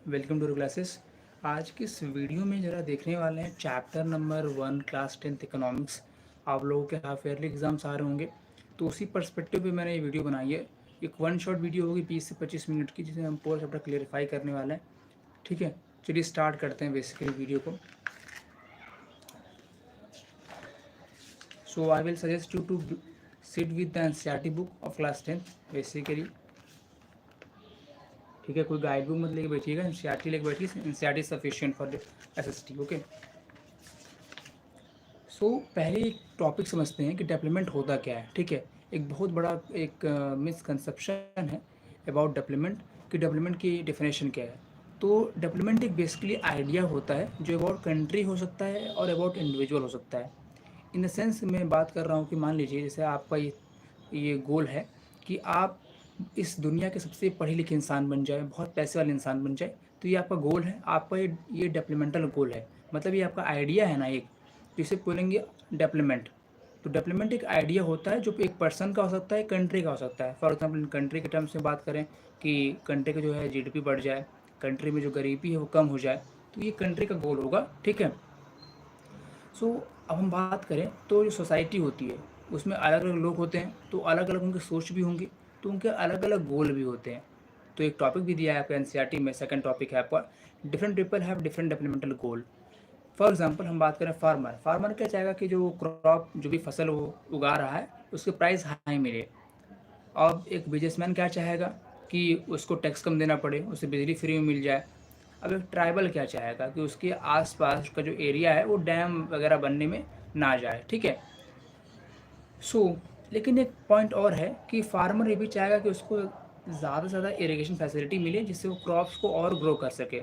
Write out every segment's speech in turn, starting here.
Welcome two classes. आज की इस वीडियो में ज़रा देखने वाले हैं chapter number 1 class 10th economics. आप लोगों के हाफ ईयरली एग्जाम्स आ रहे होंगे, तो उसी पर्सपेक्टिव पे मैंने ये वीडियो बनाई है। एक वन शॉट वीडियो होगी 20 से 25 मिनट की, जिसे हम पूरा चैप्टर क्लियरिफाई करने वाले हैं। ठीक है, चलिए स्टार्ट करते हैं बेसिकली वीडियो को। So I will suggest you to sit with the NCERT book of class 10th basically. ठीक है, कोई गाइड बुक मत लेके बैठिएगा, एनसीईआरटी लेके बैठिए। NCERT sufficient for SST. Okay, पहले एक टॉपिक समझते हैं कि डेवलपमेंट होता क्या है। ठीक है, एक बहुत बड़ा एक मिसकंसेप्शन है अबाउट डेवलपमेंट कि डेवलपमेंट की डेफिनेशन क्या है। तो डेवलपमेंट एक बेसिकली आइडिया होता है जो अबाउट कंट्री हो सकता है और अबाउट इंडिविजुअल हो सकता है। इन द सेंस मैं बात कर रहा हूँ कि मान लीजिए जैसे आपका ये गोल है कि आप इस दुनिया के सबसे पढ़े लिखे इंसान बन जाए, बहुत पैसे वाले इंसान बन जाए। तो ये आपका गोल है, आपका ये डेवलपमेंटल गोल है। मतलब ये आपका आइडिया है ना एक, जिसे बोलेंगे डेवलपमेंट। तो डेवलपमेंट एक आइडिया होता है जो एक पर्सन का हो सकता है, कंट्री का हो सकता है। फॉर एग्जांपल कंट्री के टर्म्स में बात करें कि कंट्री का जो है जीडीपी बढ़ जाए, कंट्री में जो गरीबी है वो कम हो जाए, तो ये कंट्री का गोल होगा। ठीक है। अब हम बात करें तो जो सोसाइटी होती है उसमें अलग अलग लोग होते हैं, तो अलग अलग उनकी सोच भी होंगी, तो उनके अलग अलग गोल भी होते हैं। तो एक टॉपिक भी दिया है आपको एनसीईआरटी में, सेकंड टॉपिक है आपका different people have different developmental goal. For example हम बात करें फार्मर। फार्मर क्या चाहेगा कि जो क्रॉप, जो भी फसल वो उगा रहा है, उसके प्राइस हाई मिले। अब एक बिजनेसमैन क्या चाहेगा कि उसको टैक्स कम देना पड़े, उसे बिजली फ्री में मिल जाए। अब एक ट्राइबल क्या चाहेगा कि उसके आसपास का जो एरिया है वो डैम वगैरह बनने में ना जाए। ठीक है। सो लेकिन एक पॉइंट और है कि फार्मर ये भी चाहेगा कि उसको ज़्यादा से ज़्यादा इरिगेशन फैसिलिटी मिले, जिससे वो क्रॉप्स को और ग्रो कर सके।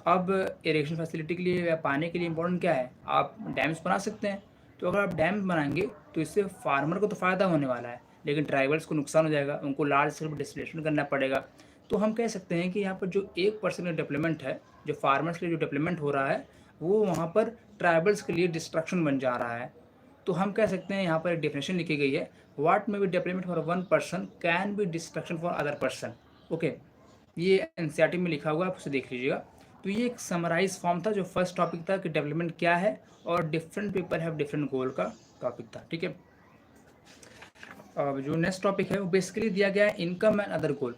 अब इरिगेशन फैसिलिटी के लिए या पानी के लिए इंपॉर्टेंट क्या है, आप डैम्स बना सकते हैं। तो अगर आप डैम बनाएंगे तो इससे फार्मर को तो फ़ायदा होने वाला है, लेकिन ट्राइबल्स को नुकसान हो जाएगा, उनको लार्ज स्केल पर डिस्प्लेसमेंट करना पड़ेगा। तो हम कह सकते हैं कि यहाँ पर जो 1% का डेवलपमेंट है, जो फार्मर्स के लिए जो डेवलपमेंट हो रहा है, वो वहाँ पर ट्राइबल्स के लिए डिस्ट्रक्शन बन जा रहा है। तो हम कह सकते हैं, यहाँ पर एक डेफिनेशन लिखी गई है, what may be development for one person can be destruction for other person. Okay, ये एनसीईआरटी में लिखा हुआ है, आप उसे देख लीजिएगा। तो ये एक समराइज फॉर्म था, जो फर्स्ट टॉपिक था कि डेवलपमेंट क्या है और डिफरेंट पीपल हैव डिफरेंट गोल का टॉपिक था। ठीक है। अब जो नेक्स्ट टॉपिक है वो बेसिकली दिया गया है इनकम एंड अदर गोल।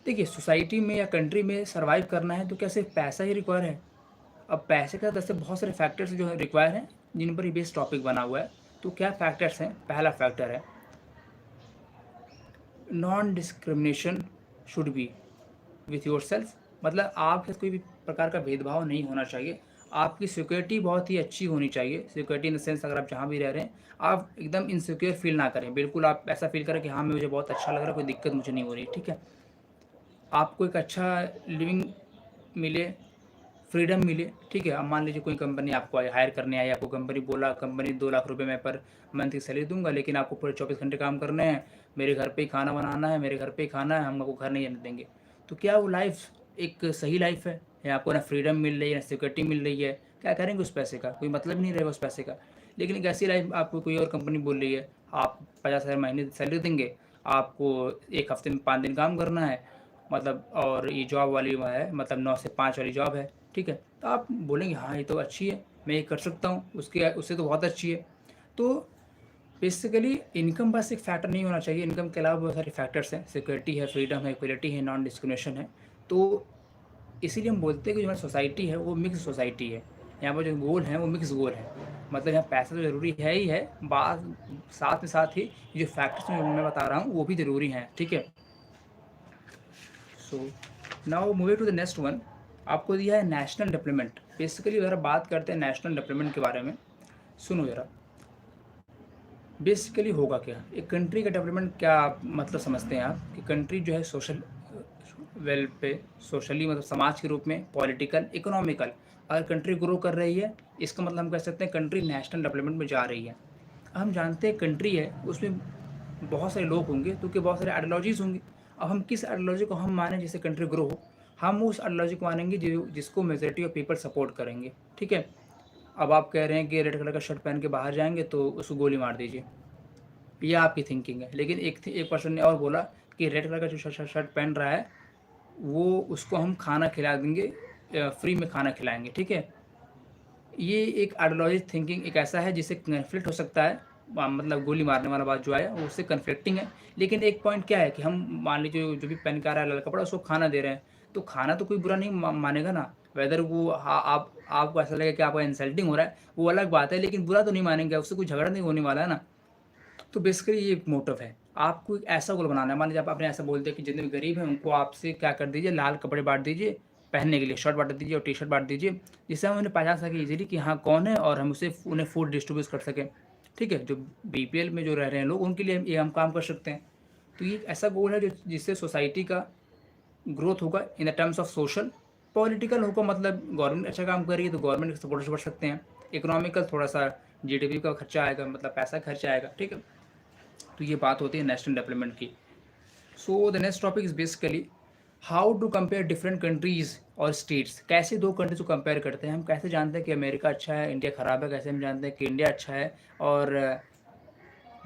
देखिए, सोसाइटी में या कंट्री में सर्वाइव करना है तो क्या सिर्फ पैसा ही रिक्वायर है? अब पैसे के साथ ऐसे बहुत सारे फैक्टर्स जो है रिक्वायर हैं, जिन पर ये बेस टॉपिक बना हुआ है। तो क्या फैक्टर्स हैं? पहला फैक्टर है non discrimination should be with your self. मतलब आपके साथ कोई भी प्रकार का भेदभाव नहीं होना चाहिए। आपकी सिक्योरिटी बहुत ही अच्छी होनी चाहिए। सिक्योरिटी इन द सेंस, अगर आप जहाँ भी रह रहे हैं आप एकदम इनसिक्योर फील ना करें। बिल्कुल आप ऐसा फील करें कि हाँ, मुझे बहुत अच्छा लग रहा है, कोई दिक्कत मुझे नहीं हो रही। ठीक है। आपको एक अच्छा लिविंग मिले, फ्रीडम मिले। ठीक है। अब मान लीजिए कोई कंपनी आपको हायर करने आई, आपको कंपनी बोला, कंपनी 2 लाख रुपए मैं पर मंथ की सैलरी दूंगा, लेकिन आपको पूरे 24 घंटे काम करने हैं, मेरे घर पे ही खाना बनाना है, मेरे घर पे ही खाना है, हम आपको घर नहीं आने देंगे। तो क्या वो लाइफ एक सही लाइफ है? या आपको ना फ्रीडम मिल रही है, ना सिक्योरिटी मिल रही है? क्या करेंगे उस पैसे का? कोई मतलब नहीं रहेगा उस पैसे का। लेकिन एक ऐसी लाइफ आपको कोई और कंपनी बोल रही है, आप 50,000 महीने सैलरी देंगे, आपको एक हफ्ते में 5 दिन काम करना है, मतलब, और ये जॉब वाली है, मतलब 9 से 5 वाली जॉब है। ठीक है। तो आप बोलेंगे हाँ, ये तो अच्छी है, मैं ये कर सकता हूँ, उसके उससे तो बहुत अच्छी है। तो बेसिकली इनकम बस एक फैक्टर नहीं होना चाहिए, इनकम के अलावा बहुत सारे फैक्टर्स हैं, सिक्योरिटी है, फ्रीडम है, इक्वलिटी है, नॉन डिस्क्रिमिनेशन है। तो इसीलिए हम बोलते हैं कि जो हमारी सोसाइटी है वो मिक्स सोसाइटी है। यहाँ पर जो गोल है वो मिक्स गोल है। मतलब यहाँ पैसा तो ज़रूरी है ही है, बात साथ में साथ ही ये जो फैक्टर्स मैं बता रहा हूँ वो भी ज़रूरी हैं। ठीक है। So now moving to the next one. आपको दिया है नेशनल डेवलपमेंट। बेसिकली ज़रा बात करते हैं नेशनल डेवलपमेंट के बारे में। सुनो ज़रा, बेसिकली होगा क्या, एक कंट्री का डेवलपमेंट क्या मतलब समझते हैं आप कि कंट्री जो है सोशल वेल पे, सोशली मतलब समाज के रूप में, पॉलिटिकल, इकोनॉमिकल, अगर कंट्री ग्रो कर रही है, इसका मतलब हम कह सकते हैं कंट्री नेशनल डेवलपमेंट में जा रही है। हम जानते हैं कंट्री है उसमें बहुत सारे लोग होंगे, तो कि बहुत सारे आइडियोलॉजीज़ होंगी। अब हम किस आइडियोलॉजी को हम माने जिससे कंट्री ग्रो हो? हम उस आइडियोलॉजी को मानेंगे जो जिसको मेजोरिटी ऑफ पीपल सपोर्ट करेंगे। ठीक है। अब आप कह रहे हैं कि रेड कलर का शर्ट पहन के बाहर जाएंगे तो उसको गोली मार दीजिए, ये आपकी थिंकिंग है। लेकिन एक पर्सन ने और बोला कि रेड कलर का जो शर्ट पहन रहा है वो उसको हम खाना खिला देंगे, फ्री में खाना खिलाएँगे, ठीक है? ये एक आइडियोलॉजी थिंकिंग एक ऐसा है जिससे कन्फ्लिक्ट हो सकता है। मतलब गोली मारने वाला बात जो आया वो उससे कन्फ्लिक्टिंग है। लेकिन एक पॉइंट क्या है कि हम मान लीजिए जो भी पहन के आ रहा है लाल कपड़ा उसको खाना दे रहे हैं, तो खाना तो कोई बुरा नहीं मानेगा ना। वेदर वो आप आपको ऐसा लगेगा कि आपका इंसल्टिंग हो रहा है वो अलग बात है, लेकिन बुरा तो नहीं मानेंगे, उससे कोई झगड़ा नहीं होने वाला है ना। तो बेसिकली ये एक मोटिव है। आपको एक ऐसा गोल बनाना है, मान लीजिए आप आपने ऐसा बोल दिया कि जितने भी गरीब हैं उनको आपसे क्या कर दीजिए, लाल कपड़े बाँट दीजिए, पहनने के लिए शर्ट बाँट दीजिए और टी-शर्ट बाँट दीजिए, जिससे हम उन्हें पहचान सकें ईज़िली कि हाँ, कौन है और हम उसे उन्हें फूड डिस्ट्रीब्यूट कर सकें। ठीक है? जो बीपीएल में जो रह रहे हैं लोग उनके लिए ये हम काम कर सकते हैं। तो ये एक ऐसा गोल है जो जिससे सोसाइटी का ग्रोथ होगा in the terms of social, political होगा मतलब गवर्नमेंट अच्छा काम कर रही है तो गवर्नमेंट के सपोर्ट से बढ़ सकते हैं। इकोनॉमिकल थोड़ा-सा जीडीपी का खर्चा आएगा, मतलब पैसा खर्च आएगा, ठीक है? तो ये बात होती है नेशनल डेवलपमेंट की। So the next topic is basically how to compare different countries और स्टेट्स। कैसे दो कंट्रीज को कंपेयर करते हैं, हम कैसे जानते हैं कि अमेरिका अच्छा है इंडिया ख़राब है, कैसे हम जानते हैं कि इंडिया अच्छा है और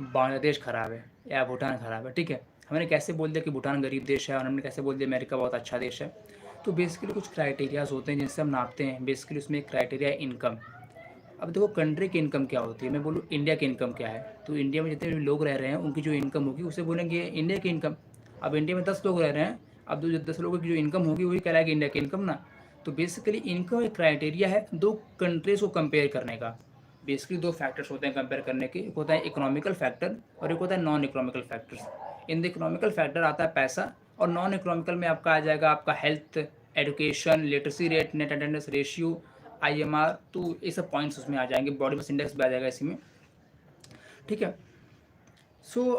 बांग्लादेश ख़राब है या भूटान ख़राब है, ठीक है? हमने कैसे बोल दिया कि भूटान गरीब देश है और हमने कैसे बोल दिया अमेरिका बहुत अच्छा देश है। तो बेसिकली कुछ क्राइटेरियाज होते हैं जिनसे हम नापते हैं। बेसिकली उसमें एक क्राइटेरिया है इनकम। अब देखो कंट्री की इनकम क्या होती है, मैं बोलूँ इंडिया की इनकम क्या है, तो इंडिया में जितने भी लोग रह रहे हैं उनकी जो इनकम होगी उसे बोलेंगे इंडिया की इनकम। अब इंडिया में 10 लोग रह रहे हैं, अब जो 10 लोगों की जो इनकम होगी वही कहलाएगी इंडिया की इनकम ना। तो बेसिकली इनकम एक क्राइटेरिया है दो कंट्रीज को कंपेयर करने का। बेसिकली दो फैक्टर्स होते हैं कंपेयर करने के, एक होता है इकोनॉमिकल फैक्टर और एक होता है non economical factors. In the economical factor आता है पैसा और नॉन इकोनॉमिकल में आपका आ जाएगा आपका health, education, literacy rate, net attendance ratio, IMR. तो ये सब पॉइंट्स उसमें आ जाएंगे, बॉडी मास इंडेक्स भी आ जाएगा इसी में, ठीक है?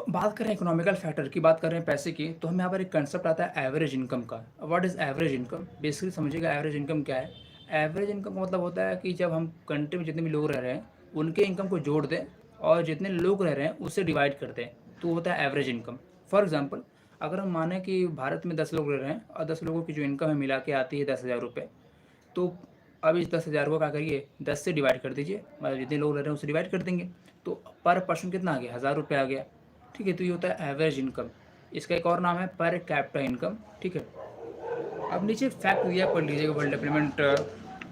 बात करें इकोनॉमिकल फैक्टर की, बात कर रहे हैं पैसे की, तो हमें यहाँ पर एक कंसेप्ट आता है एवरेज इनकम का। What is average income? Basically समझिएगा एवरेज इनकम क्या है। एवरेज इनकम का मतलब होता है कि जब हम कंट्री में जितने भी लोग रह रहे हैं उनके इनकम को जोड़ दें और जितने लोग रह रहे हैं उससे डिवाइड कर दें, तो होता है एवरेज इनकम। फॉर एग्जाम्पल, अगर हम माने कि भारत में 10 लोग रह रहे हैं और 10 लोगों की जो इनकम है मिला के आती है 10,000 रुपये, तो अब इस 10,000 को क्या करिए 10 से डिवाइड कर दीजिए, मतलब जितने लोग रह रहे हैं उससे डिवाइड कर देंगे, तो पर पर्सन कितना आ गया, 1,000 रुपये आ गया, ठीक है? तो ये होता है एवरेज इनकम। इसका एक और नाम है पर कैपिटा इनकम, ठीक है? अब नीचे फैक्ट दिया पढ़ लीजिएगा, वर्ल्ड डेवलपमेंट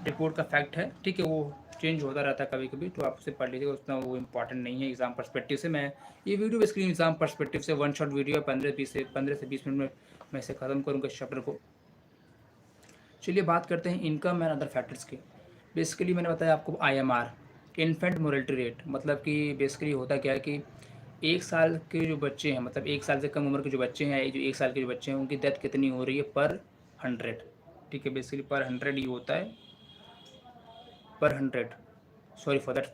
रिपोर्ट का फैक्ट है, ठीक है? वो चेंज होता रहता है कभी कभी, तो आप उसे पढ़ लीजिएगा, उतना वो इंपॉर्टेंट नहीं है एग्जाम पर्सपेक्टिव से। मैं ये वीडियो बेसिकली एग्जाम पर्सपेक्टिव से वन शॉट वीडियो है, 15 से 20 मिनट में मैं इसे ख़त्म करूँगा इस चैप्टर को। चलिए बात करते हैं इनकम एंड अदर फैक्टर्स की। बेसिकली मैंने बताया आपको आईएमआर, इन्फेंट मोर्टेलिटी रेट, मतलब कि बेसिकली होता क्या है कि 1 साल के जो बच्चे हैं, मतलब 1 साल से कम उम्र के जो बच्चे हैं, ये जो 1 साल के जो बच्चे हैं उनकी डेथ कितनी हो रही है पर 100, ठीक है? बेसिकली पर 100 ये होता है, पर 100, सॉरी फॉर दैट,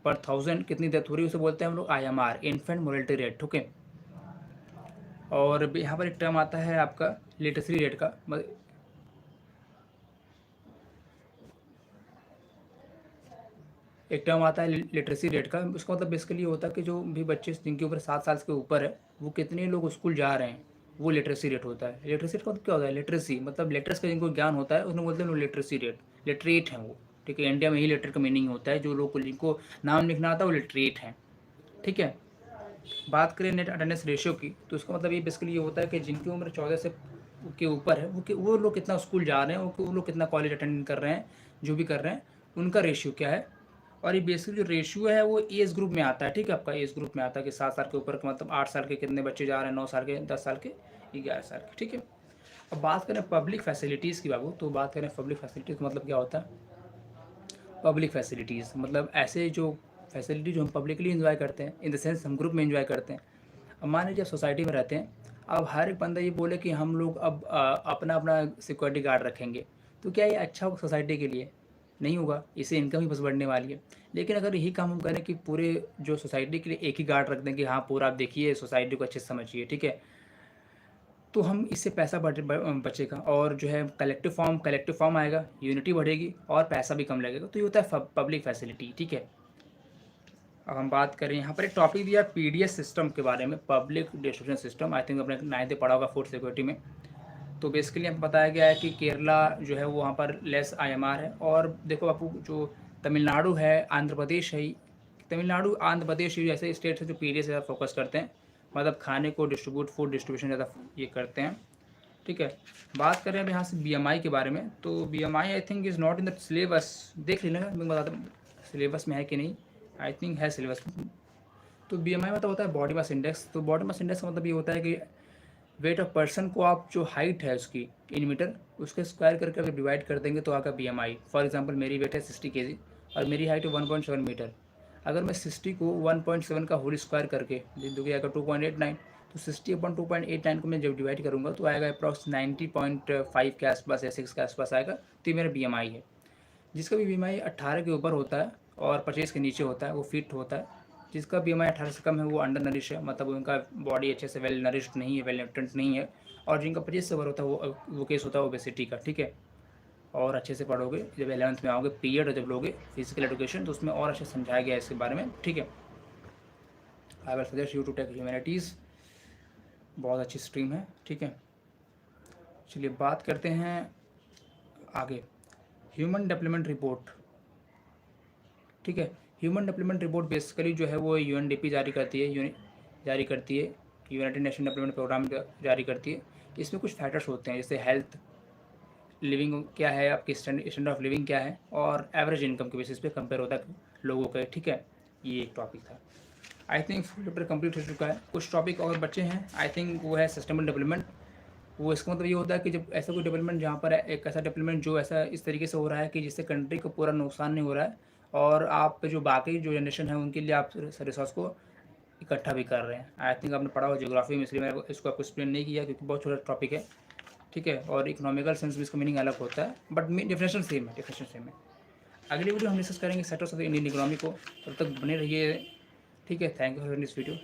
पर थाउजेंड कितनी डेथ हो रही है उसे बोलते हैं हम लोग आईएमआर, इन्फेंट मोर्टेलिटी रेट, ठीक है? और यहाँ पर एक टर्म आता है आपका लिटरेसी रेट का, एक टर्म आता है लिटरेसी रेट का। उसका मतलब बेसिकली होता है कि जो भी बच्चे जिनकी उम्र 7 साल के ऊपर है वो कितने लोग स्कूल जा रहे हैं, वो लिटरेसी रेट होता है। लिटरेसी रेट का मतलब क्या होता है, लिटरेसी मतलब लेटर्स का जिनको ज्ञान होता है उन्हें बोलते हैं लोग लिटरेसी रेट, लिटरेट हैं वो, ठीक है? इंडिया में ही लिटरेट का मीनिंग होता है, जो लोग को जिनको नाम लिखना आता है वो लिटरेट हैं, ठीक है? बात करें नेट अटेंडेंस रेशियो की, तो उसका मतलब ये बेसिकली ये होता है कि जिनकी उम्र 14 से के ऊपर है वो लोग कितना स्कूल जा रहे हैं, वो लोग कितना कॉलेज अटेंड कर रहे हैं, जो भी कर रहे हैं उनका रेशियो क्या है। और ये बेसिकली जो रेशियो है वो एज ग्रुप में आता है, ठीक है? आपका एज ग्रुप में आता है कि 7 साल के ऊपर का मतलब 8 साल के कितने बच्चे जा रहे हैं, 9 साल के, 10 साल के, 11 साल के, ठीक है? अब बात करें पब्लिक फैसिलिटीज़ की बाबू, तो बात करें पब्लिक फैसिलिटीज़ का मतलब क्या होता है। पब्लिक फैसिलिटीज़ मतलब ऐसे जो फैसिलिटी जो हम पब्लिकली एंजॉय करते हैं, इन द सेंस हम ग्रुप में एंजॉय करते हैं। अब मान लीजिए सोसाइटी में रहते हैं, अब हर एक बंदा ये बोले कि हम लोग अब अपना अपना सिक्योरिटी गार्ड रखेंगे, तो क्या ये अच्छा होगा सोसाइटी के लिए? नहीं होगा, इससे इनकम ही बस बढ़ने वाली है। लेकिन अगर यही काम हम करें कि पूरे जो सोसाइटी के लिए एक ही गार्ड रख दें कि हाँ पूरा आप देखिए सोसाइटी को अच्छे से समझिए, ठीक है? तो हम इससे पैसा बचेगा और जो है कलेक्टिव फॉर्म आएगा, यूनिटी बढ़ेगी और पैसा भी कम लगेगा, तो ये होता है पब्लिक फैसिलिटी, ठीक है? अब हम बात करें, यहाँ पर एक टॉपिक दिया पीडीएस सिस्टम के बारे में, public distribution system, I think अपने 9th पढ़ा होगा फूड सिक्योरिटी में। तो बेसिकली हमको बताया गया है कि केरला जो है वो वहाँ पर लेस आईएमआर है, और देखो आपको जो तमिलनाडु है, आंध्र प्रदेश है, तमिलनाडु आंध्र प्रदेश ये ऐसे स्टेट है जो पीडीएस ज़्यादा फोकस करते हैं, मतलब खाने को फूड डिस्ट्रीब्यूशन ज़्यादा ये करते हैं। ठीक है। बात करें अब यहाँ से बीएमआई के बारे में, तो BMI I think is not in the syllabus, देख लेना, मैं बताता हूँ सिलेबस में है कि नहीं, आई थिंक है सिलेबस में। तो बीएमआई मतलब होता है बॉडी मास इंडेक्स। तो बॉडी मास इंडेक्स का मतलब ये होता है कि वेट ऑफ पर्सन को आप जो हाइट है उसकी इन मीटर, उसके स्क्वायर करके अगर डिवाइड कर देंगे तो आगा बीएमआई। फॉर एग्जांपल मेरी वेट है 60 केजी और मेरी हाइट है 1.7 मीटर। अगर मैं 60 को 1.7 का होल स्क्वायर करके जो कि आएगा 2.89, तो 60/2.89 को मैं जब डिवाइड करूँगा तो आएगा अप्रॉक्स 90.5 के आसपास या 6 के आसपास आएगा। तो ये मेरा बीएमआई है। जिसका भी बीएमआई 18 के ऊपर होता है और 25 के नीचे होता है वो फिट होता है। जिसका बीएमआई 18 से कम है वो अंडर नरिश है, मतलब उनका बॉडी अच्छे से वेल नरिश्ड नहीं है, वेल न्यूट्रेंट नहीं है। और जिनका 25 से ऊपर होता है वो केस होता है ओबेसिटी का, ठीक है। और अच्छे से पढ़ोगे जब 11th में आओगे पीरियड जब लोगे फिजिकल एजुकेशन, तो उसमें और अच्छे समझाया गया है इसके बारे में, ठीक है। I will suggest you to take humanities, बहुत अच्छी स्ट्रीम है, ठीक है। चलिए बात करते हैं आगे, ह्यूमन डेवलपमेंट रिपोर्ट, ठीक है। ह्यूमन डेवलपमेंट रिपोर्ट बेसिकली जो है वो यूएनडीपी जारी करती है, यूनाइटेड नेशन डेवलपमेंट प्रोग्राम जारी करती है। इसमें कुछ फैक्टर्स होते हैं जैसे हेल्थ, लिविंग क्या है, आपकी स्टैंडर्ड ऑफ लिविंग क्या है, और एवरेज इनकम के बेसिस पे कंपेयर होता है लोगों का, ठीक है। ये एक टॉपिक था। I think full chapter complete हो चुका है। कुछ टॉपिक और बच्चे हैं, आई थिंक वो है सस्टेनेबल डेवलपमेंट। वो इसका मतलब ये होता है कि जब ऐसा कोई डेवलपमेंट जहाँ पर एक ऐसा डेवलपमेंट जो ऐसा इस तरीके से हो रहा है कि जिससे कंट्री को पूरा नुकसान नहीं हो रहा है, और आप जो बाकी जो जनरेशन है उनके लिए आप रिसोर्स को इकट्ठा भी कर रहे हैं। आई थिंक आपने पढ़ा हो ज्योग्राफी में, इसलिए मैंने इसको आपको एक्सप्लेन नहीं किया क्योंकि बहुत छोटा टॉपिक है, ठीक है। और इकोनॉमिकल सेंस में इसका मीनिंग अलग होता है, बट डेफिनेशन सेम है, डेफिनेशन सेम है। अगली वीडियो हम डिस्कस करेंगे सेक्टर्स ऑफ इंडियन इकोनॉमी को। तब तक बने रहिए, ठीक है। Thank you for this video.